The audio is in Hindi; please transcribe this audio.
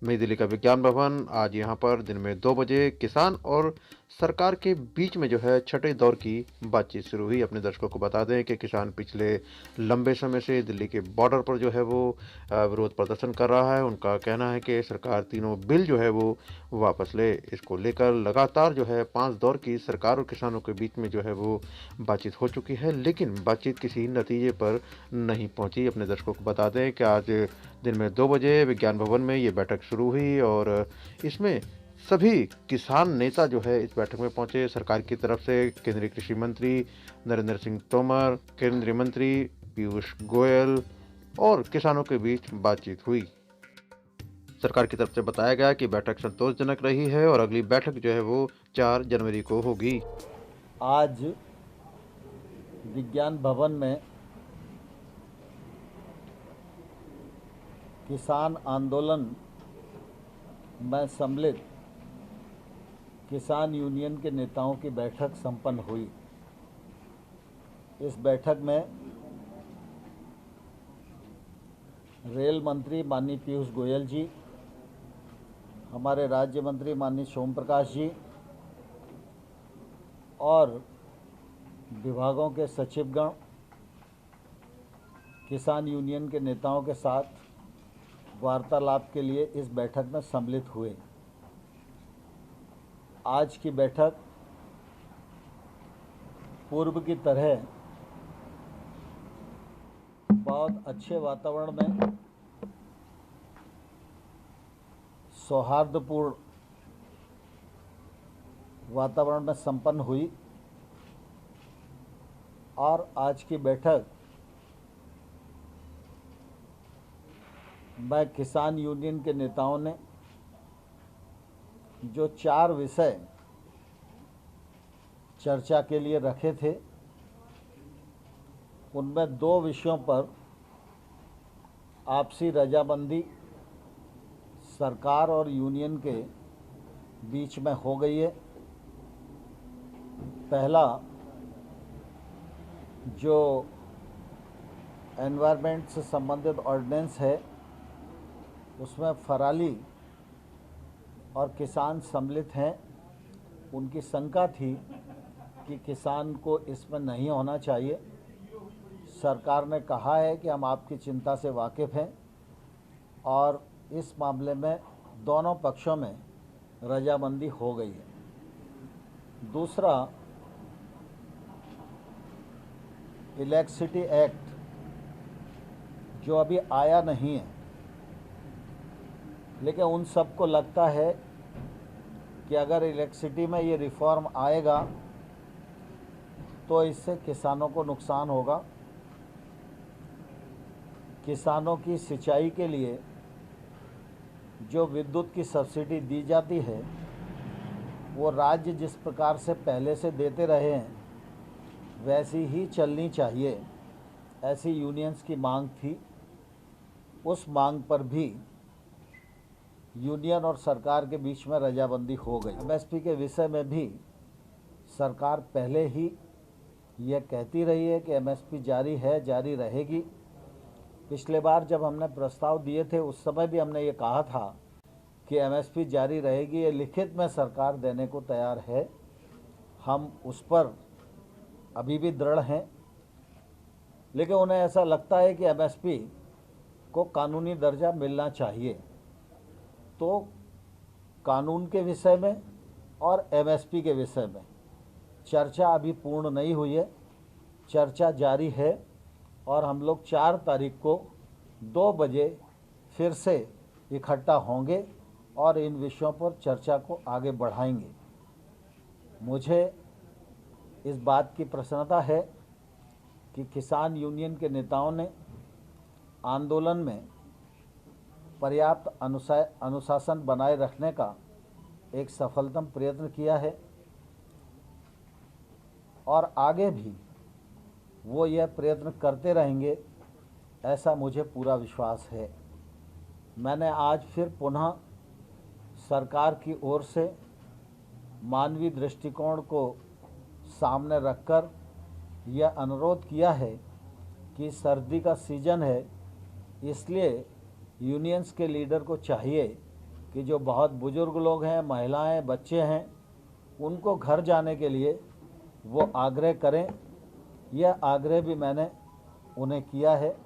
नई दिल्ली का विज्ञान भवन आज यहाँ पर दिन में 2 बजे किसान और सरकार के बीच में जो है छठे दौर की बातचीत शुरू हुई। अपने दर्शकों को बता दें कि किसान पिछले लंबे समय से दिल्ली के बॉर्डर पर जो है वो विरोध प्रदर्शन कर रहा है। उनका कहना है कि सरकार तीनों बिल जो है वो वापस ले। इसको लेकर लगातार जो है 5 दौर की सरकार और किसानों के बीच में जो है वो बातचीत हो चुकी है, लेकिन बातचीत किसी नतीजे पर नहीं पहुंची। अपने दर्शकों को बता दें कि आज दिन में 2 बजे विज्ञान भवन में ये बैठक शुरू हुई और इसमें सभी किसान नेता जो है इस बैठक में पहुंचे। सरकार की तरफ से केंद्रीय कृषि मंत्री नरेंद्र सिंह तोमर, केंद्रीय मंत्री पीयूष गोयल और किसानों के बीच बातचीत हुई। सरकार की तरफ से बताया गया कि बैठक संतोषजनक रही है और अगली बैठक जो है वो 4 जनवरी को होगी। आज विज्ञान भवन में किसान आंदोलन में सम्मिलित किसान यूनियन के नेताओं की बैठक संपन्न हुई। इस बैठक में रेल मंत्री माननीय पीयूष गोयल जी, हमारे राज्य मंत्री माननीय सोम प्रकाश जी और विभागों के सचिवगण किसान यूनियन के नेताओं के साथ वार्तालाप के लिए इस बैठक में सम्मिलित हुए। आज की बैठक पूर्व की तरह बहुत अच्छे वातावरण में सौहार्दपूर्ण वातावरण में संपन्न हुई और आज की बैठक में किसान यूनियन के नेताओं ने जो 4 विषय चर्चा के लिए रखे थे, उनमें 2 विषयों पर आपसी रजामंदी सरकार और यूनियन के बीच में हो गई है। पहला जो एनवायरनमेंट से संबंधित ऑर्डिनेंस है, उसमें फराली और किसान सम्मिलित हैं। उनकी शंका थी कि किसान को इसमें नहीं होना चाहिए। सरकार ने कहा है कि हम आपकी चिंता से वाकिफ़ हैं और इस मामले में दोनों पक्षों में रजामंदी हो गई है। दूसरा, इलेक्ट्रिसिटी एक्ट जो अभी आया नहीं है, लेकिन उन सबको लगता है कि अगर इलेक्ट्रिसिटी में ये रिफॉर्म आएगा तो इससे किसानों को नुकसान होगा। किसानों की सिंचाई के लिए जो विद्युत की सब्सिडी दी जाती है, वो राज्य जिस प्रकार से पहले से देते रहे हैं वैसी ही चलनी चाहिए, ऐसी यूनियंस की मांग थी। उस मांग पर भी यूनियन और सरकार के बीच में रजामंदी हो गई। एमएसपी के विषय में भी सरकार पहले ही यह कहती रही है कि एमएसपी जारी है, जारी रहेगी। पिछले बार जब हमने प्रस्ताव दिए थे उस समय भी हमने ये कहा था कि एमएसपी जारी रहेगी, ये लिखित में सरकार देने को तैयार है। हम उस पर अभी भी दृढ़ हैं, लेकिन उन्हें ऐसा लगता है कि एमएसपी को कानूनी दर्जा मिलना चाहिए। तो कानून के विषय में और एमएसपी के विषय में चर्चा अभी पूर्ण नहीं हुई है, चर्चा जारी है और हम लोग 4 तारीख को 2 बजे फिर से इकट्ठा होंगे और इन विषयों पर चर्चा को आगे बढ़ाएंगे। मुझे इस बात की प्रसन्नता है कि किसान यूनियन के नेताओं ने आंदोलन में पर्याप्त अनुशासन बनाए रखने का एक सफलतम प्रयत्न किया है और आगे भी वो यह प्रयत्न करते रहेंगे, ऐसा मुझे पूरा विश्वास है। मैंने आज फिर पुनः सरकार की ओर से मानवीय दृष्टिकोण को सामने रखकर यह अनुरोध किया है कि सर्दी का सीज़न है, इसलिए यूनियंस के लीडर को चाहिए कि जो बहुत बुज़ुर्ग लोग हैं, महिलाएं, बच्चे हैं, उनको घर जाने के लिए वो आग्रह करें। यह आग्रह भी मैंने उन्हें किया है।